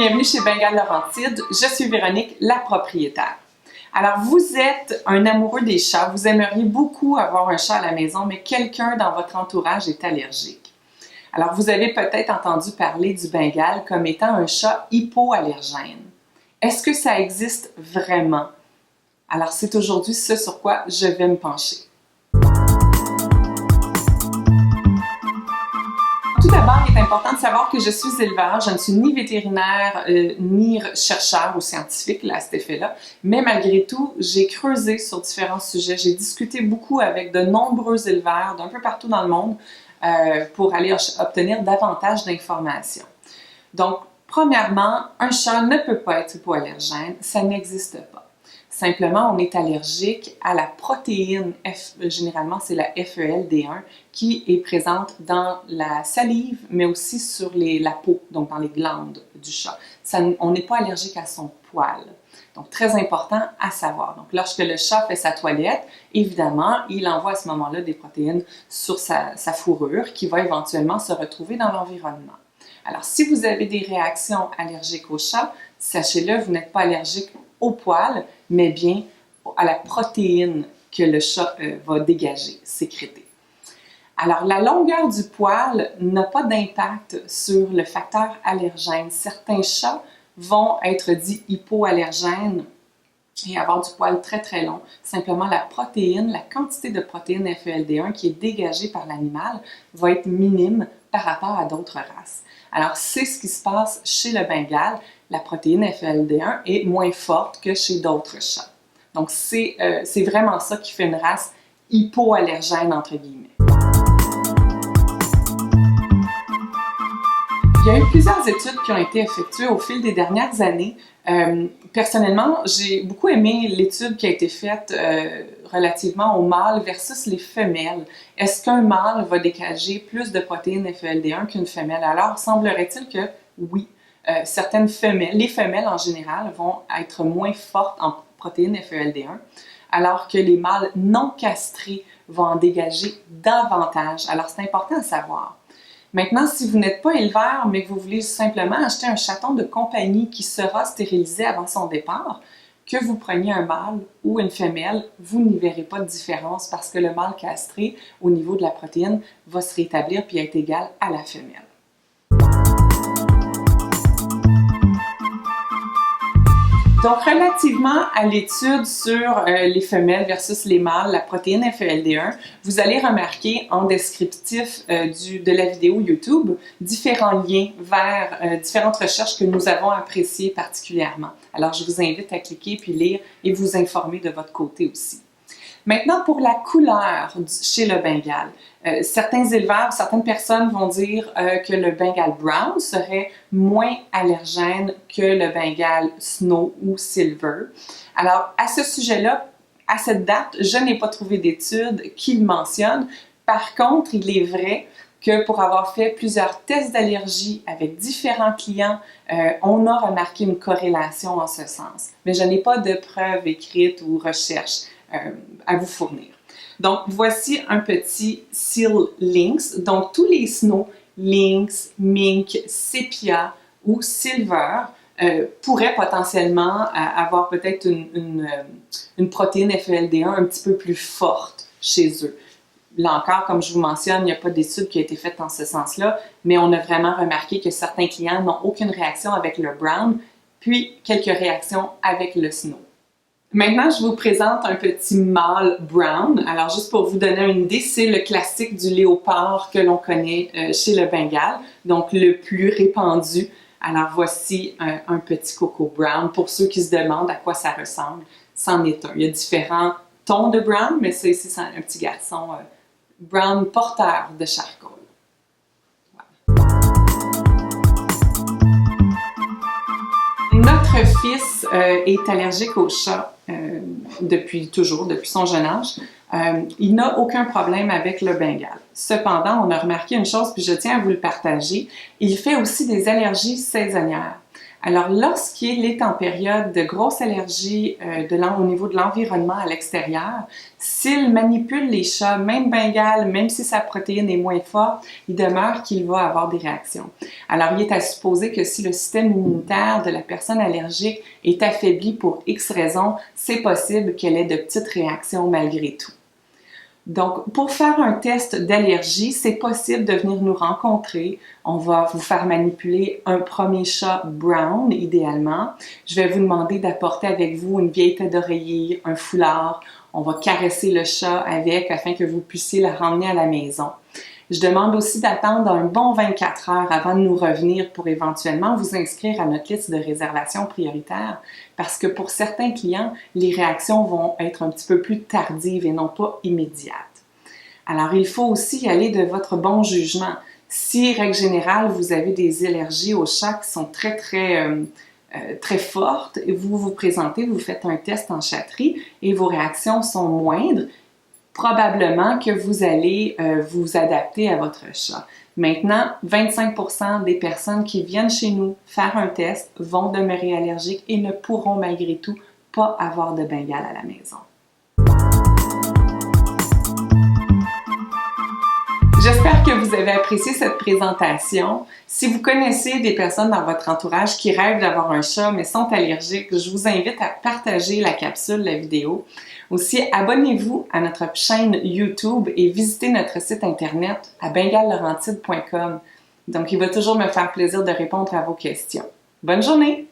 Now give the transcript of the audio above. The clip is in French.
bienvenue chez Bengale Laurentides. Je suis Véronique, la propriétaire. Alors, vous êtes un amoureux des chats, vous aimeriez beaucoup avoir un chat à la maison, mais quelqu'un dans votre entourage est allergique. Alors, vous avez peut-être entendu parler du Bengale comme étant un chat hypoallergène. Est-ce que ça existe vraiment? Alors, c'est aujourd'hui ce sur quoi je vais me pencher. Tout d'abord, il est important de savoir que je suis éleveur, je ne suis ni vétérinaire, ni chercheur ou scientifique là, à cet effet-là, mais malgré tout, j'ai creusé sur différents sujets, j'ai discuté beaucoup avec de nombreux éleveurs d'un peu partout dans le monde pour aller obtenir davantage d'informations. Donc, premièrement, un chat ne peut pas être hypoallergène, ça n'existe pas. Simplement, on est allergique à la protéine, généralement c'est la FELD1, qui est présente dans la salive, mais aussi sur la peau, donc dans les glandes du chat. On n'est pas allergique à son poil. Donc, très important à savoir. Donc, lorsque le chat fait sa toilette, évidemment, il envoie à ce moment-là des protéines sur sa fourrure qui va éventuellement se retrouver dans l'environnement. Alors, si vous avez des réactions allergiques au chat, sachez-le, vous n'êtes pas allergique au poil, mais bien à la protéine que le chat va dégager, sécréter. Alors, la longueur du poil n'a pas d'impact sur le facteur allergène. Certains chats vont être dits hypoallergènes et avoir du poil très très long. Simplement, la protéine, la quantité de protéine FELD1 qui est dégagée par l'animal va être minime par rapport à d'autres races. Alors, c'est ce qui se passe chez le Bengale. La protéine FELD1 est moins forte que chez d'autres chats. Donc, c'est vraiment ça qui fait une race hypoallergène, entre guillemets. Il y a eu plusieurs études qui ont été effectuées au fil des dernières années. Personnellement, j'ai beaucoup aimé l'étude qui a été faite relativement aux mâles versus les femelles. Est-ce qu'un mâle va dégager plus de protéines FELD1 qu'une femelle? Alors, semblerait-il que oui. Certaines femelles, les femelles en général, vont être moins fortes en protéines FELD1, alors que les mâles non castrés vont en dégager davantage. Alors, c'est important à savoir. Maintenant, si vous n'êtes pas éleveur, mais que vous voulez simplement acheter un chaton de compagnie qui sera stérilisé avant son départ, que vous preniez un mâle ou une femelle, vous n'y verrez pas de différence parce que le mâle castré, au niveau de la protéine, va se rétablir puis être égal à la femelle. Donc, relativement à l'étude sur les femelles versus les mâles, la protéine FELD1, vous allez remarquer en descriptif de la vidéo YouTube différents liens vers différentes recherches que nous avons appréciées particulièrement. Alors, je vous invite à cliquer puis lire et vous informer de votre côté aussi. Maintenant, pour la couleur chez le Bengale, certains éleveurs, certaines personnes vont dire que le Bengale Brown serait moins allergène que le Bengale Snow ou Silver. Alors, à ce sujet-là, à cette date, je n'ai pas trouvé d'études qui le mentionnent. Par contre, il est vrai que pour avoir fait plusieurs tests d'allergie avec différents clients, on a remarqué une corrélation en ce sens. Mais je n'ai pas de preuves écrites ou recherches à vous fournir. Donc, voici un petit Seal Lynx. Donc, tous les snow, lynx, mink, sépia ou silver pourraient potentiellement avoir peut-être une protéine FELD1 un petit peu plus forte chez eux. Là encore, comme je vous mentionne, il n'y a pas d'étude qui a été faite dans ce sens-là, mais on a vraiment remarqué que certains clients n'ont aucune réaction avec le brown, puis quelques réactions avec le snow. Maintenant, je vous présente un petit mâle brown. Alors, juste pour vous donner une idée, c'est le classique du léopard que l'on connaît chez le Bengale, donc le plus répandu. Alors, voici un petit coco brown. Pour ceux qui se demandent à quoi ça ressemble, c'en est un. Il y a différents tons de brown, mais ça ici, c'est un petit garçon brown porteur de charcoal. Notre fils est allergique aux chats depuis toujours, depuis son jeune âge. Il n'a aucun problème avec le Bengale. Cependant, on a remarqué une chose, puis je tiens à vous le partager. Il fait aussi des allergies saisonnières. Alors, lorsqu'il est en période de grosse allergie au niveau de l'environnement à l'extérieur, s'il manipule les chats, même bengale, même si sa protéine est moins forte, il demeure qu'il va avoir des réactions. Alors, il est à supposer que si le système immunitaire de la personne allergique est affaibli pour X raisons, c'est possible qu'elle ait de petites réactions malgré tout. Donc, pour faire un test d'allergie, c'est possible de venir nous rencontrer. On va vous faire manipuler un premier chat brown, idéalement. Je vais vous demander d'apporter avec vous une vieille tête d'oreiller, un foulard. On va caresser le chat avec afin que vous puissiez la ramener à la maison. Je demande aussi d'attendre un bon 24 heures avant de nous revenir pour éventuellement vous inscrire à notre liste de réservation prioritaire parce que pour certains clients, les réactions vont être un petit peu plus tardives et non pas immédiates. Alors, il faut aussi y aller de votre bon jugement. Si, règle générale, vous avez des allergies aux chats qui sont très fortes, vous vous présentez, vous faites un test en chatterie et vos réactions sont moindres, probablement que vous allez vous adapter à votre chat. Maintenant, 25% des personnes qui viennent chez nous faire un test vont demeurer allergiques et ne pourront malgré tout pas avoir de bengale à la maison. J'espère que vous avez apprécié cette présentation. Si vous connaissez des personnes dans votre entourage qui rêvent d'avoir un chat mais sont allergiques, je vous invite à partager la capsule, la vidéo. Aussi, abonnez-vous à notre chaîne YouTube et visitez notre site internet à bengalelaurentide.com. Donc, il va toujours me faire plaisir de répondre à vos questions. Bonne journée!